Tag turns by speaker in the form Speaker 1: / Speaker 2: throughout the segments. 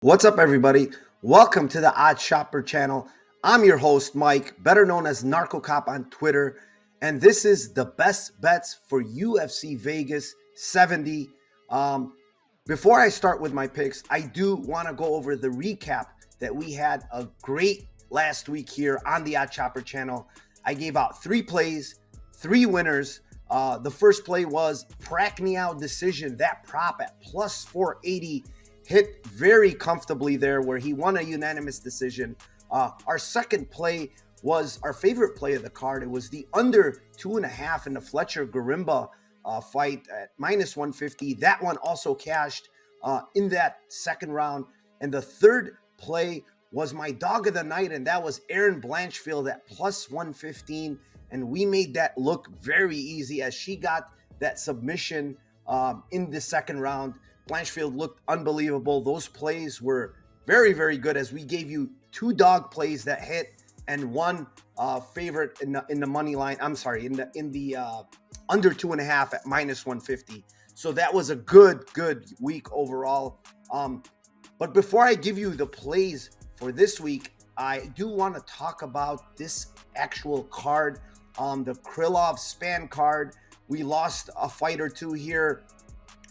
Speaker 1: What's up, everybody? Welcome to the Odd Shopper channel. I'm your host, Mike, better known as NarcoCop on Twitter, and this is the best bets for UFC Vegas 70. Before I start with my picks, I do want to go over the recap that we had a great last week here on the Odd Shopper channel. I gave out 3 plays, 3 winners. The first play was Pacquiao decision. That prop at plus 480 hit very comfortably there, where he won a unanimous decision. Our second play was our favorite play of the card. It was the under 2.5 in the Fletcher Garimba fight at minus 150. That one also cashed in that second round. And the third play was my dog of the night, and that was Erin Blanchfield at plus 115. And we made that look very easy as she got that submission in the second round. Blanchfield looked unbelievable. Those plays were very, very good, as we gave you 2 dog plays that hit and 1 favorite in the money line. I'm sorry, in the under 2.5 at minus 150. So that was a good week overall. But before I give you the plays for this week, I do want to talk about this actual card, the Krylov Spann card. We lost a fight or 2 here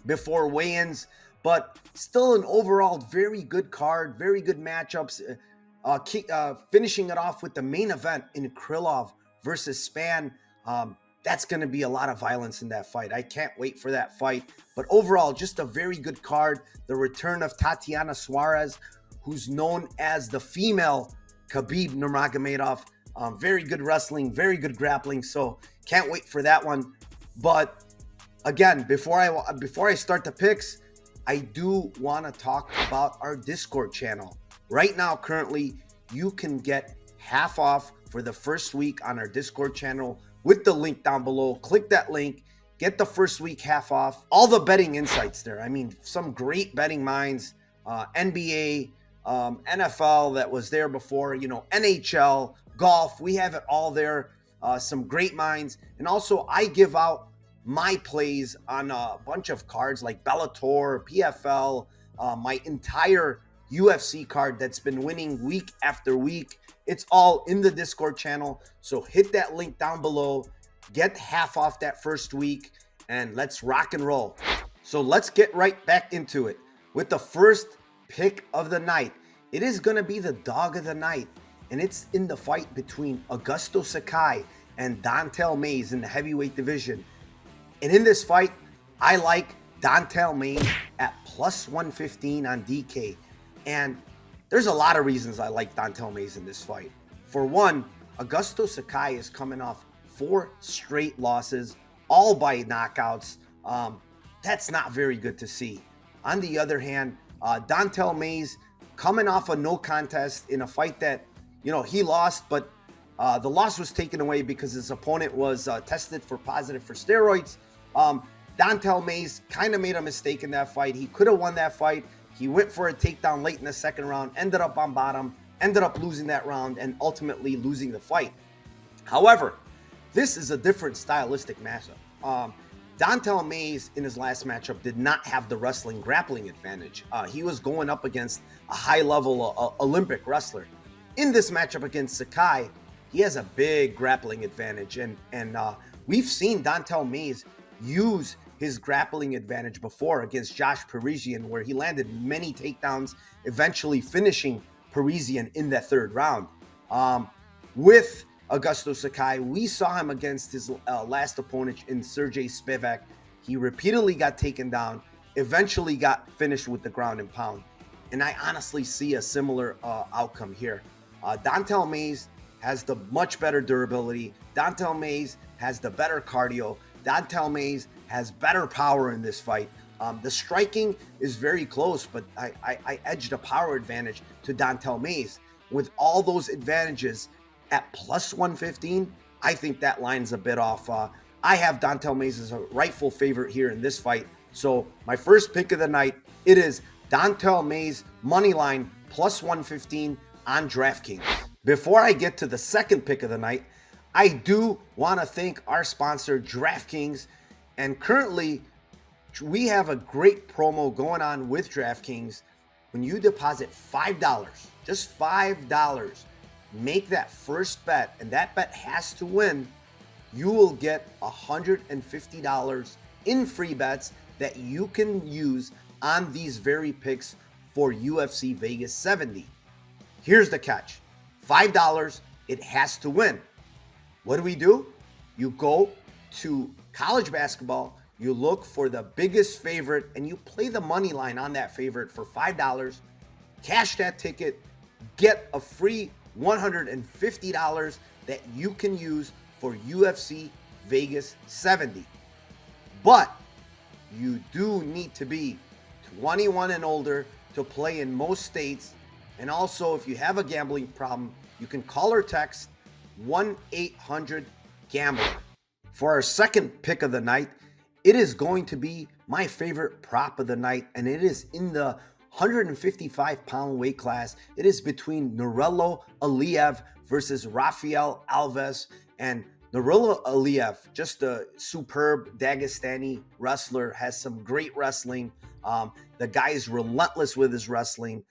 Speaker 1: before weigh-ins, but still an overall very good card, very good matchups. Finishing it off with the main event in Krylov versus Spann. That's going to be a lot of violence in that fight. I can't wait for that fight. But overall, just a very good card. The return of Tatiana Suarez, who's known as the female Khabib Nurmagomedov. Very good wrestling, very good grappling. So can't wait for that one. But again, before I start the picks, I do want to talk about our Discord channel. Right now, currently, you can get half off for the first week on our Discord channel with the link down below. Click that link, get the first week half off. All the betting insights there. I mean, some great betting minds, NBA, NFL that was there before, NHL, golf. We have it all there. Some great minds. And also, I give out my plays on a bunch of cards like Bellator, PFL, my entire UFC card that's been winning week after week. It's all in the Discord channel. So hit that link down below, get half off that first week, and let's rock and roll. So let's get right back into it with the first pick of the night. It is going to be the dog of the night, and it's in the fight between Augusto Sakai and Don'Tale Mayes in the heavyweight division. And in this fight, I like Don'Tale Mayes at plus 115 on DK. And there's a lot of reasons I like Don'Tale Mayes in this fight. For one, Augusto Sakai is coming off 4 straight losses, all by knockouts. That's not very good to see. On the other hand, Don'Tale Mayes coming off a no contest in a fight that, he lost, but the loss was taken away because his opponent was tested for positive for steroids. Don'Tale Mayes kind of made a mistake in that fight. He could have won that fight. He went for a takedown late in the second round, ended up on bottom, ended up losing that round, and ultimately losing the fight. However, this is a different stylistic matchup. Don'Tale Mayes in his last matchup did not have the wrestling grappling advantage. He was going up against a high-level Olympic wrestler. In this matchup against Sakai, he has a big grappling advantage, and we've seen Don'Tale Mayes use his grappling advantage before against Josh Parisian, where he landed many takedowns, eventually finishing Parisian in that third round. With Augusto Sakai, we saw him against his last opponent in Sergey Spivak. He repeatedly got taken down, eventually got finished with the ground and pound. And I honestly see a similar outcome here. Don'Tale Mayes has the much better durability. Don'Tale Mayes has the better cardio. Don'Tale Mayes has better power in this fight. The striking is very close, but I edged a power advantage to Don'Tale Mayes. With all those advantages at plus 115, I think that line's a bit off. I have Don'Tale Mayes as a rightful favorite here in this fight. So my first pick of the night, it is Don'Tale Mayes money line plus 115 on DraftKings. Before I get to the second pick of the night, I do want to thank our sponsor, DraftKings. And currently, we have a great promo going on with DraftKings. when you deposit $5, just $5, make that first bet, and that bet has to win, you will get $150 in free bets that you can use on these very picks for UFC Vegas 70. Here's the catch. $5, it has to win. What do? You go to college basketball, you look for the biggest favorite, and you play the money line on that favorite for $5, cash that ticket, get a free $150 that you can use for UFC Vegas 70. But you do need to be 21 and older to play in most states. And also, if you have a gambling problem, you can call or text 1-800-GAMBLER. For our second pick of the night, it is going to be my favorite prop of the night, and it is in the 155-pound weight class. It is between Nurullo Aliev versus Rafael Alves. And Nurullo Aliev, just a superb Dagestani wrestler, has some great wrestling. The guy is relentless with his wrestling,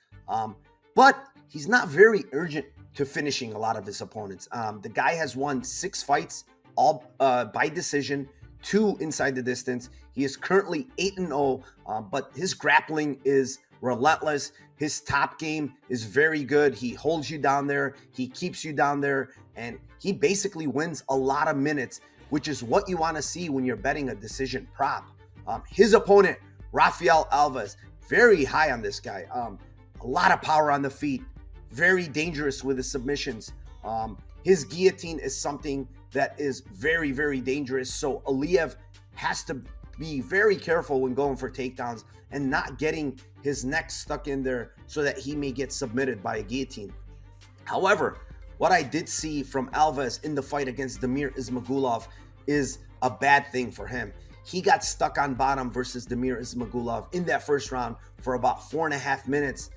Speaker 1: but he's not very urgent to finishing a lot of his opponents. The guy has won 6 fights, all by decision, 2 inside the distance. He is currently 8-0, but his grappling is relentless. His top game is very good. He holds you down there. He keeps you down there, and he basically wins a lot of minutes, which is what you want to see when you're betting a decision prop. His opponent, Rafael Alves, very high on this guy. A lot of power on the feet, very dangerous with his submissions. His guillotine is something that is very, very dangerous. So Aliev has to be very careful when going for takedowns and not getting his neck stuck in there so that he may get submitted by a guillotine. However, what I did see from Alves in the fight against Damir Ismagulov is a bad thing for him. He got stuck on bottom versus Damir Ismagulov in that first round for about 4.5 minutes.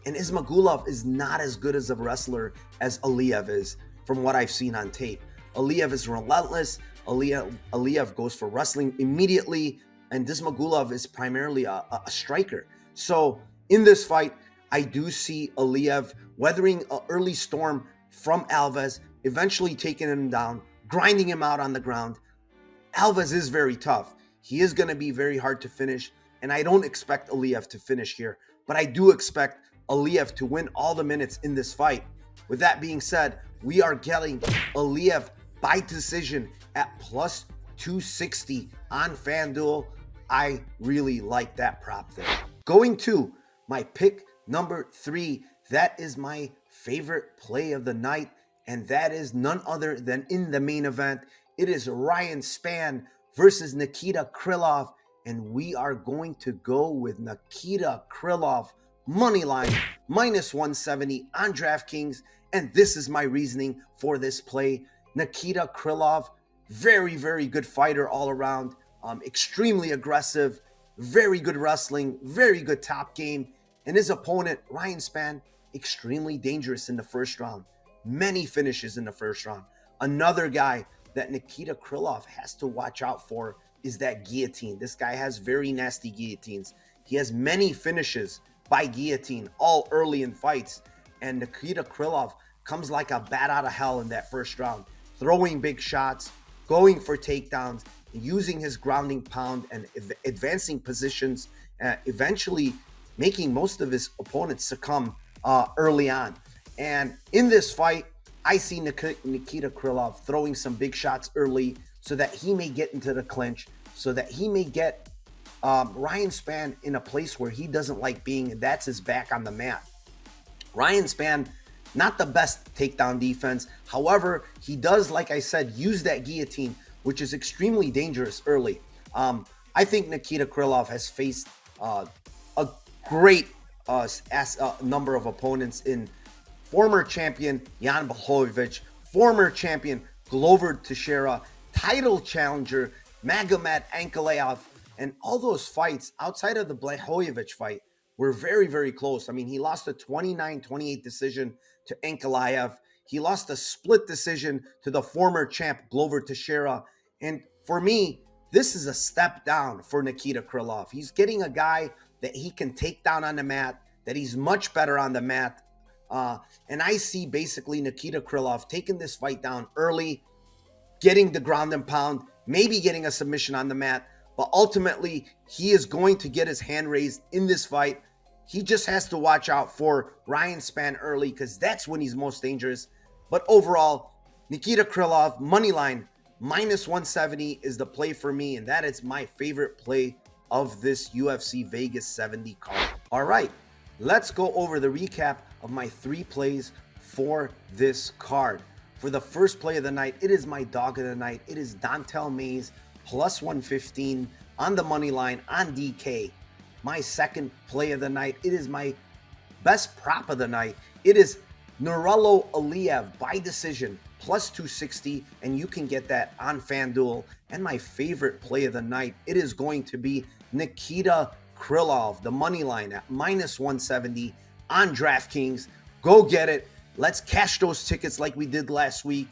Speaker 1: And Ismagulov is not as good as a wrestler as Aliev is, from what I've seen on tape. Aliev is relentless. Aliev goes for wrestling immediately, and Ismagulov is primarily a striker. So in this fight, I do see Aliev weathering an early storm from Alves, eventually taking him down, grinding him out on the ground. Alves is very tough. He is going to be very hard to finish, and I don't expect Aliev to finish here, but I do expect Aliev to win all the minutes in this fight. With that being said, we are getting Aliev by decision at plus 260 on FanDuel. I really like that prop there. Going to my pick number 3, that is my favorite play of the night, and that is none other than in the main event. It is Ryan Spann versus Nikita Krylov, and we are going to go with Nikita Krylov money line minus 170 on DraftKings, and this is my reasoning for this play. Nikita Krylov, very, very good fighter all around, extremely aggressive, very good wrestling, very good top game, and his opponent, Ryan Spann, extremely dangerous in the first round. Many finishes in the first round. Another guy that Nikita Krylov has to watch out for is that guillotine. This guy has very nasty guillotines. He has many finishes by guillotine, all early in fights, and Nikita Krylov comes like a bat out of hell in that first round, throwing big shots, going for takedowns, using his grounding pound and advancing positions, eventually making most of his opponents succumb early on. And in this fight, I see Nikita Krylov throwing some big shots early so that he may get into the clinch, so that he may get Ryan Spann in a place where he doesn't like being, and that's his back on the mat. Ryan Spann, not the best takedown defense. However, he does, like I said, use that guillotine, which is extremely dangerous early. I think Nikita Krylov has faced a great number of opponents in former champion Jan Blachowicz, former champion Glover Teixeira, title challenger Magomed Ankalaev, and all those fights outside of the Blachowicz fight were very, very close. I mean, he lost a 29-28 decision to Ankalaev. He lost a split decision to the former champ Glover Teixeira. And for me, this is a step down for Nikita Krylov. He's getting a guy that he can take down on the mat, that he's much better on the mat. And I see basically Nikita Krylov taking this fight down early, getting the ground and pound, maybe getting a submission on the mat, but ultimately he is going to get his hand raised in this fight. He just has to watch out for Ryan Spann early because that's when he's most dangerous. But overall, Nikita Krylov, money line, -170 is the play for me, and that is my favorite play of this UFC Vegas 70 card. All right, let's go over the recap of my 3 plays for this card. For the first play of the night, it is my dog of the night. It is Dontel Mays, +115 on the money line on DK. My second play of the night, it is my best prop of the night. It is Nurullo Aliev by decision, +260, and you can get that on FanDuel. And my favorite play of the night, it is going to be Nikita Krylov, the money line at -170 on DraftKings. Go get it. Let's cash those tickets like we did last week.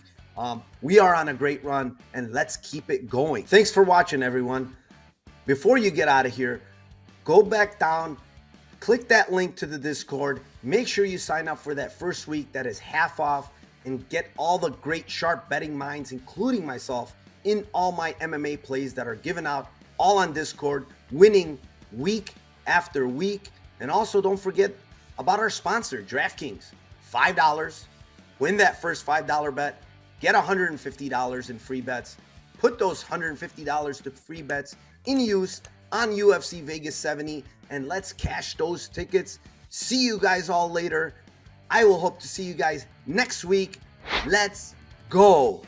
Speaker 1: We are on a great run, and let's keep it going. Thanks for watching, everyone. Before you get out of here, go back down, click that link to the Discord. Make sure you sign up for that first week that is half off, and get all the great sharp betting minds, including myself, in all my MMA plays that are given out all on Discord, winning week after week. And also don't forget about our sponsor, DraftKings. $5, win that first $5 bet, get $150 in free bets. Put those $150 to free bets in use on UFC Vegas 70, and let's cash those tickets. See you guys all later. I will hope to see you guys next week. Let's go.